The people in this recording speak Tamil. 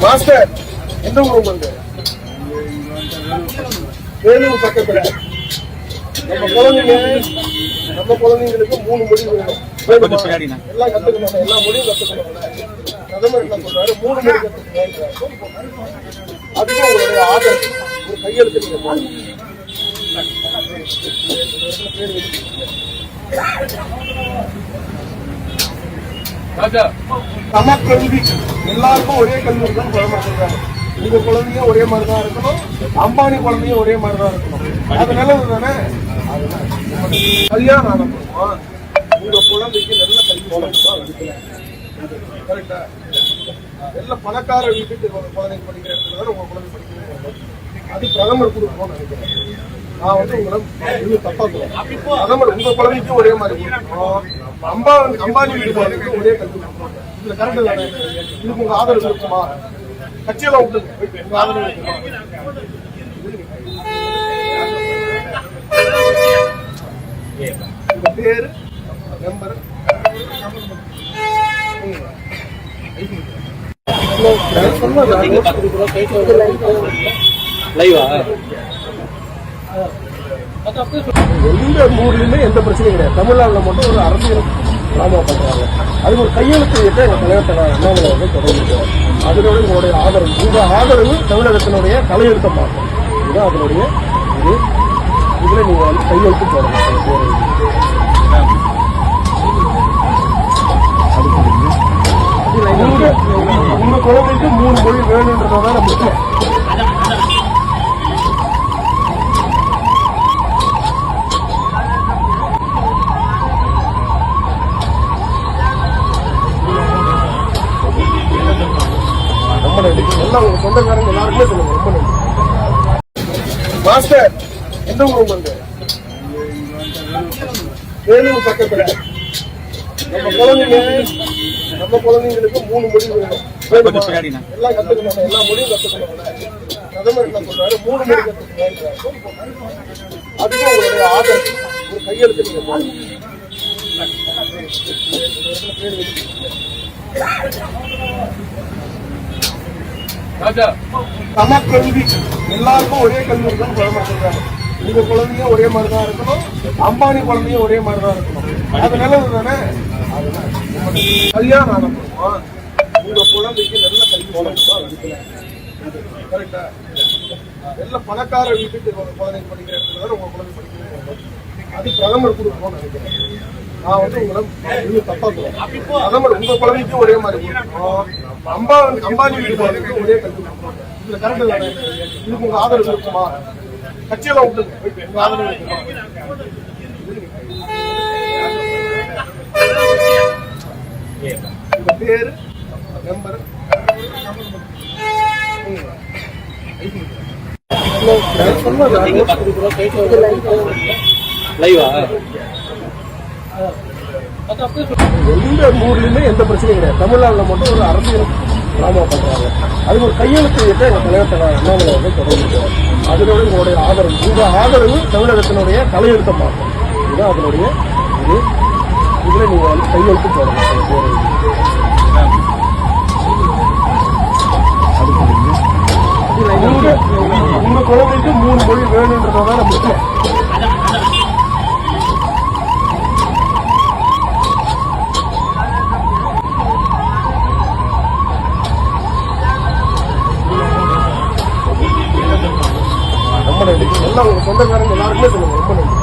மாஸ்டர் எந்த ஊர் வந்து வேலூர் பக்கத்துல நம்ம குழந்தைங்களுக்கு 3 மொழி வேணும். எல்லாம் கத்துக்கணும், எல்லா மொழியும் கத்துக்கணும். பிரதமர் என்ன சொல்றாரு, 3 மொழி கத்துக்கணும். அதுக்கும் உங்களுடைய ஆதரவு ஒரு கையெழுத்து நீங்க போடுங்க. சமக்கல்வி எல்லாருக்கும் ஒரே கல்வி தான் பிரதமர் சொல்றாங்க. உங்க குழந்தையும் ஒரே மாதிரிதான் இருக்கணும், அம்பானி குழந்தையும் ஒரே மாதிரிதான் இருக்கணும். அது நல்லது தானே? கல்யாணம் ஆனப்போ உங்க குழந்தைக்கு நல்ல கல்வி வளர்ந்துதான் கரெக்டா? நல்ல பணக்கார வீட்டுக்கு குழந்தை படிக்கிற இடத்துல தான் உங்க குழந்தை படிக்கணும். அது பிரதமர் கொடுக்கணும்னு நினைக்கிறேன். நான் உங்களை இன்னும் தப்பா சொல்றேன். பிரதமர் உங்க குழந்தைக்கும் ஒரே மாதிரி கொடுக்கணும், அம்பானி வீட்டு குழந்தைக்கும் ஒரே கல்வி கொடுக்கணும். இதுல கரெக்டு தானே? இதுக்கு உங்க ஆதரவு இருக்குமா? கட்சியெல்லாம் விட்டுங்க, உங்க ஆதரவு இருக்குமா? உங்க பேரு மெம்பர் எந்த ஊர்லயுமே எந்த பிரச்சனையும் கிடையாது. தமிழ்நாடுல மட்டும் ஒரு அரசியல் டிராமா பண்றாங்க. அதுக்கு ஒரு கையெழுத்து எங்க தலைவர் அண்ணாமலை வந்து தொடர்ந்து அதனோட உங்களுடைய ஆதரவு, உங்க ஆதரவு தமிழகத்தினுடைய தலையெழுத்த மாற்றம். இதுதான் அதனுடைய இதுல நீங்க வந்து கையெழுத்து போடணும். உங்க குழந்தைக்கு 3 மொழி வேணும்ன்றதான் முக்கியம். ரொம்ப நன்றி. எல்லாம் உங்க சொந்தக்காரங்க எல்லாருக்குமே சொல்லுங்க. ரொம்ப நன்றி. மாஸ்டர் எந்த ஊர் வந்து வேலூர் பக்கத்துல நம்ம குழந்தைங்களுக்கு 3 மொழி வேணும். எல்லாம் கத்துக்கணும், எல்லா மொழியும் கத்துக்கணும். பிரதமர் என்ன சொல்றாரு, 3 மொழி கத்துக்கணும். அதுக்கும் உங்களுடைய ஆதரவு ஒரு கையெழுத்து நீங்க போடுங்க. சமக்கல்வி எல்லாருக்கும் ஒரே கல்வி தான் பிரதமர் சொல்றாங்க. உங்க குழந்தையும் ஒரே மாதிரிதான் இருக்கணும், அம்பானி குழந்தையும் ஒரே மாதிரிதான் இருக்கணும். அது நல்லது தானே? கல்யாணம் ஆனப்போ உங்க குழந்தைக்கு நல்ல கல்வி வளர்ந்துதான் கரெக்டா? நல்ல பணக்கார வீட்டுக்கு குழந்தை படிக்கிற இடத்துல தான் உங்க குழந்தை படிக்கணும். அது பிரதமர் கொடுக்கணும்னு நினைக்கிறேன். நான் உங்களை இன்னும் தப்பா சொல்றேன். பிரதமர் உங்க குழந்தைக்கும் ஒரே மாதிரி கொடுக்கணும், அம்பானி வீட்டு குழந்தைக்கும் ஒரே கல்வி கொடுக்கணும். இதுல கரெக்டு தானே? இதுக்கு உங்க ஆதரவு இருக்குமா? கட்சியெல்லாம் விட்டுங்க, உங்க ஆதரவு இருக்குமா? உங்க பேரு மெம்பர் எந்த ஊர்லயுமே எந்த பிரச்சனையும் கிடையாது. தமிழ்நாடுல மட்டும் ஒரு அரசியல் டிராமா பண்றாங்க. அதுக்கு ஒரு கையெழுத்து எங்க தலைவர் அண்ணாமலை வந்து தொடர்ந்து அதனோட உங்களுடைய ஆதரவு, உங்க ஆதரவு தமிழகத்தினுடைய தலையெழுத்த மாற்றம். இதுதான் அதனுடைய இதுல நீங்க வந்து கையெழுத்து போடணும். உங்க குழந்தைக்கு 3 மொழி வேணும்ன்றதான் முக்கியம். ரொம்ப நன்றி. எல்லாம் உங்க சொந்தக்காரங்க எல்லாருக்குமே சொல்லுங்க. ரொம்ப நன்றி.